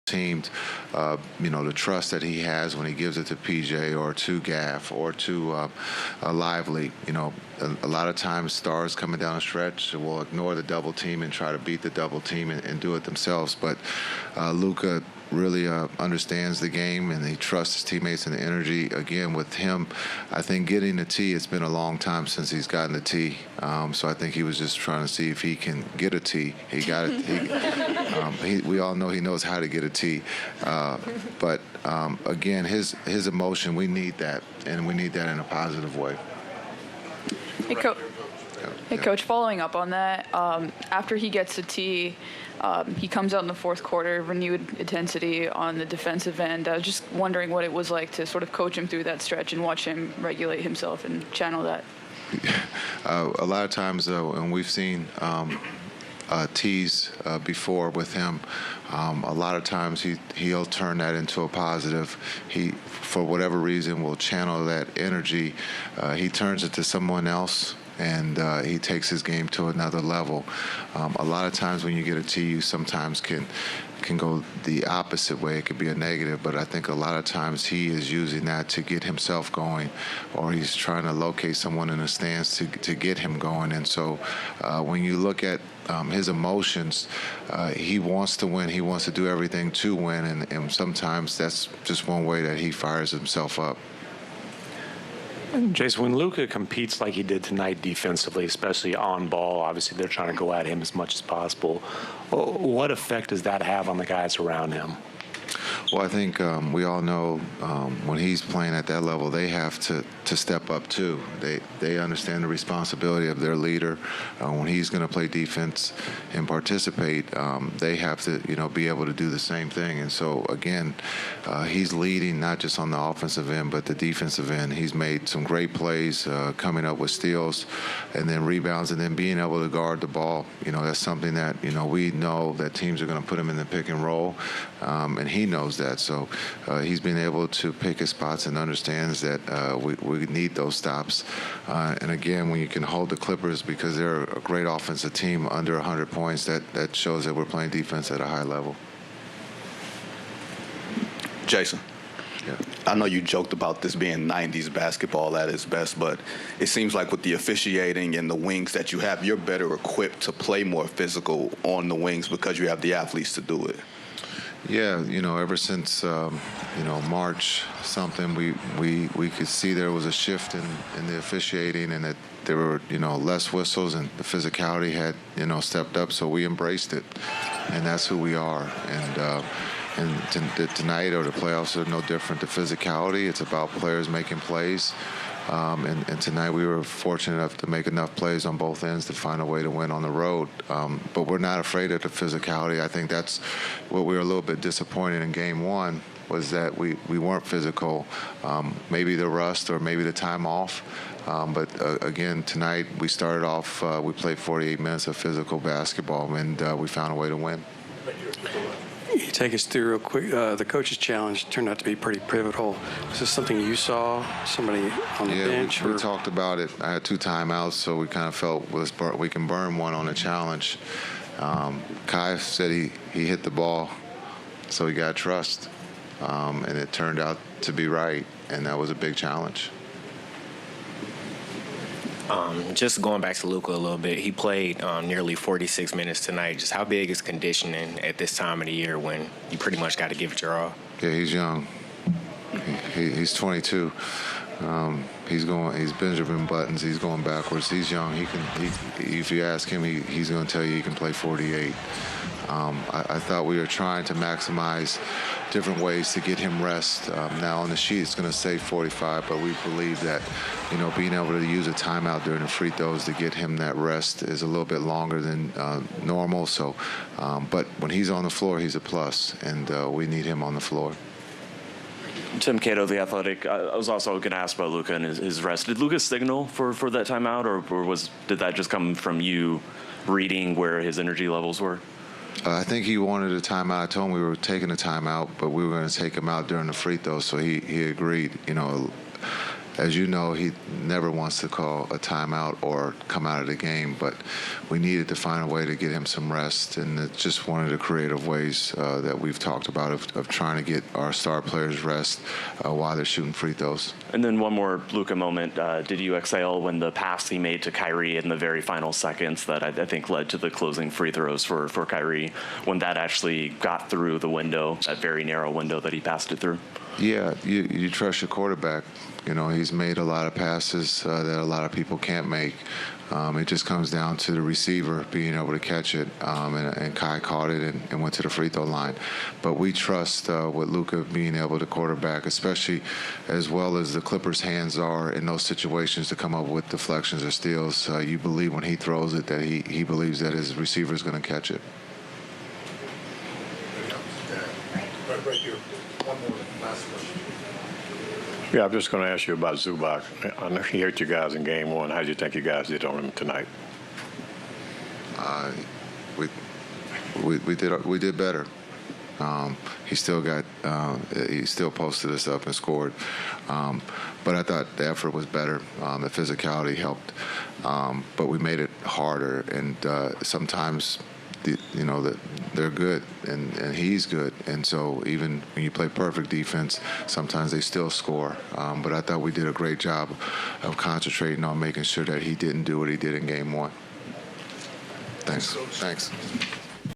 team, the trust that he has when he gives it to PJ or to Gaff or to Lively. A lot of times stars coming down a stretch will ignore the double team and try to beat the double team and do it themselves. But Luka really understands the game, and he trusts his teammates and the energy. Again, with him, I think getting the tee, it's been a long time since he's gotten the tee. So I think he was just trying to see if he can get a tee. He got it. We all know he knows how to get a tee. But again, his emotion, we need that, and we need that in a positive way. Hey, Coach, following up on that, after he gets the tee, he comes out in the fourth quarter, renewed intensity on the defensive end. I was just wondering what it was like to sort of coach him through that stretch and watch him regulate himself and channel that. A lot of times, and we've seen tees before with him, a lot of times he'll turn that into a positive. He, for whatever reason, will channel that energy. He turns it to someone else, and he takes his game to another level. A lot of times when you get a tee, you sometimes can go the opposite way. It could be a negative, but I think a lot of times he is using that to get himself going, or he's trying to locate someone in the stands to get him going. And so when you look at his emotions, he wants to win. He wants to do everything to win, and sometimes that's just one way that he fires himself up. Jason, when Luka competes like he did tonight defensively, especially on ball, obviously they're trying to go at him as much as possible. What effect does that have on the guys around him? Well, I think we all know when he's playing at that level, they have to step up too. They understand the responsibility of their leader. When he's going to play defense and participate, they have to, be able to do the same thing. And so again, he's leading not just on the offensive end, but the defensive end. He's made some great plays, coming up with steals, and then rebounds, and then being able to guard the ball. That's something that we know that teams are going to put him in the pick and roll, and he knows that. So he's been able to pick his spots and understands that we need those stops. And again, when you can hold the Clippers, because they're a great offensive team, under 100 points, that shows that we're playing defense at a high level. Jason. Yeah. I know you joked about this being 90s basketball at its best, but it seems like with the officiating and the wings that you have, you're better equipped to play more physical on the wings because you have the athletes to do it. Yeah, ever since March something, we could see there was a shift in the officiating, and that there were less whistles, and the physicality had stepped up. So we embraced it, and that's who we are. And tonight or the playoffs are no different. The physicality, it's about players making plays. And tonight we were fortunate enough to make enough plays on both ends to find a way to win on the road. But we're not afraid of the physicality. I think that's what we were a little bit disappointed in Game 1, was that we weren't physical. Maybe the rust or maybe the time off. But again, tonight we started off, we played 48 minutes of physical basketball, and we found a way to win. Can you take us through real quick? The coach's challenge turned out to be pretty pivotal. Is this something you saw, somebody on the bench? We talked about it. I had 2 timeouts, so we kind of felt we can burn one on a challenge. Kai said he hit the ball, so he got trust, and it turned out to be right, and that was a big challenge. Just going back to Luka a little bit, he played nearly 46 minutes tonight. Just how big is conditioning at this time of the year when you pretty much got to give it your all? Yeah, he's young. He's 22. He's Benjamin Buttons. He's going backwards. He's young. If you ask him, he's going to tell you he can play 48. I thought we were trying to maximize different ways to get him rest. Now on the sheet it's going to say 45, but we believe that being able to use a timeout during the free throws to get him that rest is a little bit longer than normal. So, but when he's on the floor, he's a plus, and we need him on the floor. Tim Cato, The Athletic. I was also going to ask about Luka and his rest. Did Luka signal for that timeout, or did that just come from you reading where his energy levels were? I think he wanted a timeout. I told him we were taking a timeout, but we were going to take him out during the free throws, so he agreed. as you know, he never wants to call a timeout or come out of the game, but we needed to find a way to get him some rest, and it's just one of the creative ways that we've talked about of trying to get our star players rest while they're shooting free throws. And then one more Luka moment. Did you exhale when the pass he made to Kyrie in the very final seconds that I think led to the closing free throws for Kyrie, when that actually got through the window, that very narrow window that he passed it through? Yeah, you trust your quarterback. You know, he's made a lot of passes that a lot of people can't make. It just comes down to the receiver being able to catch it, and Kai caught it and went to the free throw line. But we trust with Luka being able to quarterback, especially as well as the Clippers' hands are in those situations to come up with deflections or steals. You believe when he throws it that he believes that his receiver is going to catch it. Right here. One more last question. Yeah, I'm just going to ask you about Zubac. I know he hurt you guys in game one. How do you think you guys did on him tonight? We did better. He still posted us up and scored. But I thought the effort was better. The physicality helped. But we made it harder. And sometimes, they're good and he's good. And so even when you play perfect defense, sometimes they still score. But I thought we did a great job of concentrating on making sure that he didn't do what he did in game one. Thanks.